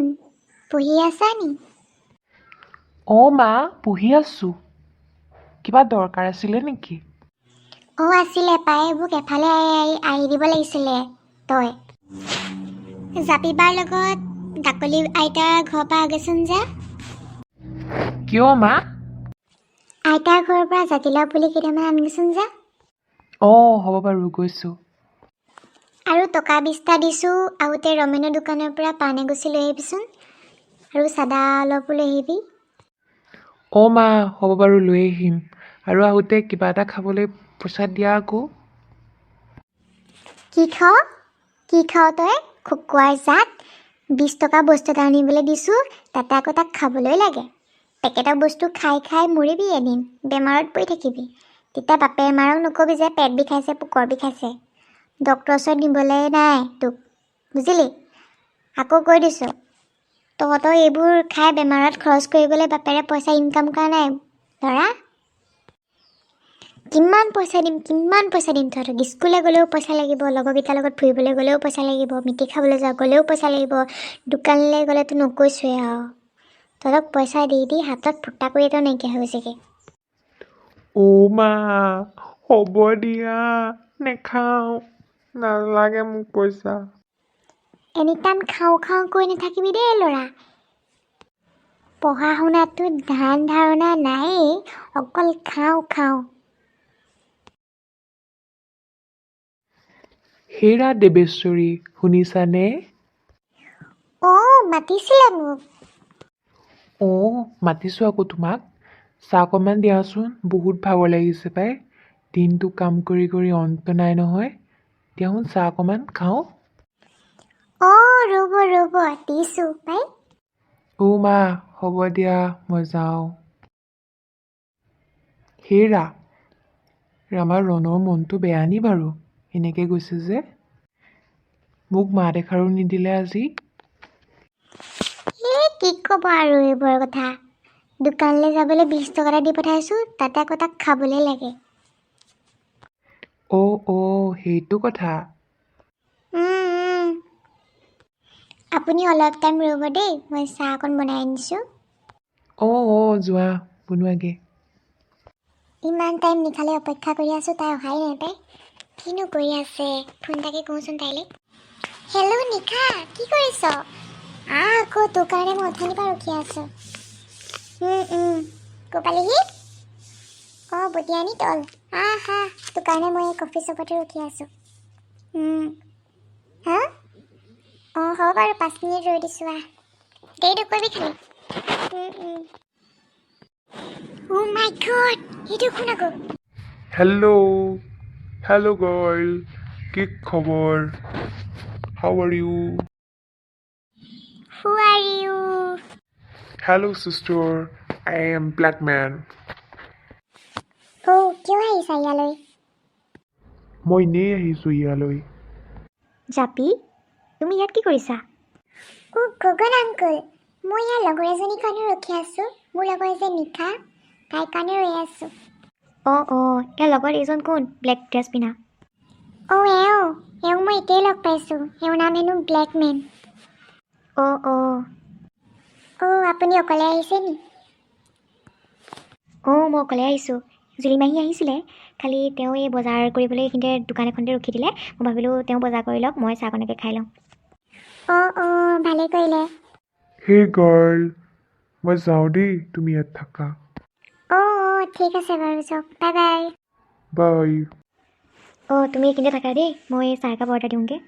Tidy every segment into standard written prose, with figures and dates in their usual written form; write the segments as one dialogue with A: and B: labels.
A: কোন পঢ়ি আছা নি?
B: মা পঢ়ি আছোঁ। কিবা দৰকাৰ আছিলে নেকি?
A: আছিলে পাই, মোক এফালে আহি দিব লাগিছিলে তই। জাপিবাৰ লগত ডাকলি আইতাৰ ঘৰৰ পৰা আগেচোন যা।
B: কিয় মা?
A: আইতাৰ ঘৰৰ পৰা জাতিলাও পুলি কেইটামান আনিবিচোন যা।
B: হ'ব বাৰু গৈছোঁ।
A: আৰু টকা 20টা দিছোঁ, আহোঁতে ৰমেনৰ দোকানৰ পৰা পাণ এগুছি লৈ আহিবিচোন। আৰু চাদা অলপো লৈ আহিবি।
B: মা হ'ব বাৰু লৈ আহিম। আৰু আহোঁতে কিবা এটা খাবলৈ পইচা দিয়া আকৌ।
A: কি খাৱ তই? খুকুৱাৰ জাত। 20 টকা বস্তু এটা আনিবলৈ দিছোঁ, তাতে আকৌ তাক খাবলৈ লাগে। পেকেটৰ বস্তু খাই খাই মৰিবি এদিন, বেমাৰত পৰি থাকিবি। তেতিয়া বাপে মাৰক নকবি যে পেট বিষাইছে, পুকৰ বিষাইছে। ডক্টৰৰ ওচৰত নিবলৈ নাই তোক, বুজিলি? আকৌ কৈ দিছোঁ, তহঁতৰ এইবোৰ খাই বেমাৰত খৰচ কৰিবলৈ বাপেৰে পইচা ইনকাম কৰা নাই ল'ৰা। কিমান পইচা দিম তহঁতক? স্কুললৈ গ'লেও পইচা লাগিব, লগৰকেইটাৰ লগত ফুৰিবলৈ গ'লেও পইচা লাগিব, মিঠাই খাবলৈ গ'লেও পইচা লাগিব, দোকানলৈ গ'লেতো নকৈছোৱে আৰু। তহঁতক পইচা দি দি হাতত ফুটা কৰি এটা নাইকিয়া হৈ গৈছেগৈ।
B: মা হ'ব দিয়া, নেখাওঁ, নালাগে মোক পইচা।
A: এনিটাইম খাওঁ কৈ নাথাকিবি দেই ল'ৰা। পঢ়া শুনাতো ধাৰণা নায়েই, অকল খাওঁ।
B: হেৰা দেৱেশ্বৰী, শুনিছানে?
A: মাতিছিলে মোক।
B: মাতিছোঁ আকৌ তোমাক। চাহ অকণমান দিয়াচোন, বহুত ভাগৰ লাগিছে পাই। দিনটো কাম কৰি কৰি অন্ত নাই নহয়। দিয়াচোন চাহ অকণমান খাওঁ।
A: ৰ'ব দিছোঁ পাই।
B: মা হ'ব দিয়া, মই যাওঁ। হেৰা, আমাৰ ৰণৰ মনটো বেয়া নি বাৰু এনেকৈ গৈছে যে? মোক মাত এষাৰো নিদিলে আজি।
A: কি ক'ব আৰু এইবোৰৰ কথা। দোকানলৈ যাবলৈ 20 টকা এটা দি পঠাইছোঁ, তাতে আকৌ তাক খাবলৈ লাগে।
B: সেইটো কথা।
A: আপুনি অলপ টাইম ৰ'ব দেই, মই চাহ অকণ বনাই আনিছোঁ।
B: যোৱা বনোৱাগে।
A: ইমান টাইম নিখালে অপেক্ষা কৰি আছোঁ, তাই অহাই নাই পাই। কিনো কৰি আছে, ফোন এটাকে কৰোঁচোন তাইলৈ। হেল্ল' নিখা, কি কৰিছ? আকৌ তোৰ কাৰণে মই অথনিৰ পৰা ৰখি আছোঁ। ক'ৰ পালেহি? বটিয়ানি তল। হা, তোৰ কাৰণে মই কফি শ্বপতে ৰখি আছোঁ। হা? হ'ব বাৰু, 5 মিনিট ৰৈ দিছোঁ দেৰি নকৰিবি খালি। মাই গড, সেইটো কোন আকৌ?
B: হেল্ল' গাৰ্ল, কি খবৰ? How are you?
A: Who are you?
B: Hello sister, I am black man.
A: কিয় আহিছা ইয়ালৈ?
B: মই এনেই আহিছোঁ ইয়ালৈ।
A: জাপি, তুমি ইয়াত কি কৰিছা? গগন আংকুল, মই ইয়াৰ লগৰ এজনীৰ কাৰণে ৰখি আছোঁ। মোৰ লগৰ যে নিশা, তাইৰ কাৰণে ৰৈ আছোঁ। ইয়াৰ লগত এইজন কোন ব্লেক ড্ৰেছ পিন্ধা? এওঁক মই এতিয়াই লগ পাইছোঁ। এওঁৰ নাম হেনো ব্লেকমেন। আপুনি অকলে আহিছে নি? মই অকলে আহিছোঁ। জুলিমাহী আহিছিলে, খালি তেওঁ এই বজাৰ কৰিবলৈ এইখিনিতে দোকান এখনতে ৰখি দিলে। মই ভাবিলোঁ তেওঁ বজাৰ কৰি লওক, মই চাহকণকে খাই লওঁ। ভালেই কৰিলে।
B: হেই গাৰ্ল, মই যাওঁ দেই, তুমি ইয়াত থাকা।
A: ঠিক আছে বাৰু, যাওক। বাই।
B: বাই।
A: তুমি এইখিনিতে থাকা দেই, মই চাহ একাপ অৰ্ডাৰ দিওঁগৈ।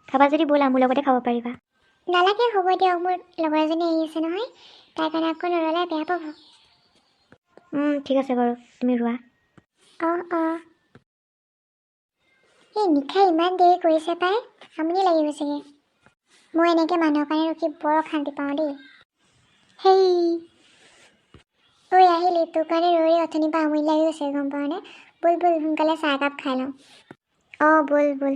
A: খাবা যদি ব'লা, মোৰ লগতে খাব পাৰিবা। নালাগে, হ'ব দিয়ক, মোৰ লগৰ এজনী আহি আছে নহয়, তাইৰ কাৰণে আকৌ নৰলে বেয়া পাব। ঠিক আছে বাৰু, তুমি ৰোৱা। এই নিশাই ইমান দেৰি কৰিছে পাই, আমনি লাগি গৈছেগৈ। মই এনেকৈ মানুহৰ কাৰণে ৰখি বৰ অশান্তি পাওঁ দেই। আহিলি, তোৰ কাৰণে ৰৈ অথনিৰ পৰা আমনি লাগি গৈছে, গম পাৱনে? ব'ল সোনকালে চাহ একাপ খাই লওঁ। ব'ল।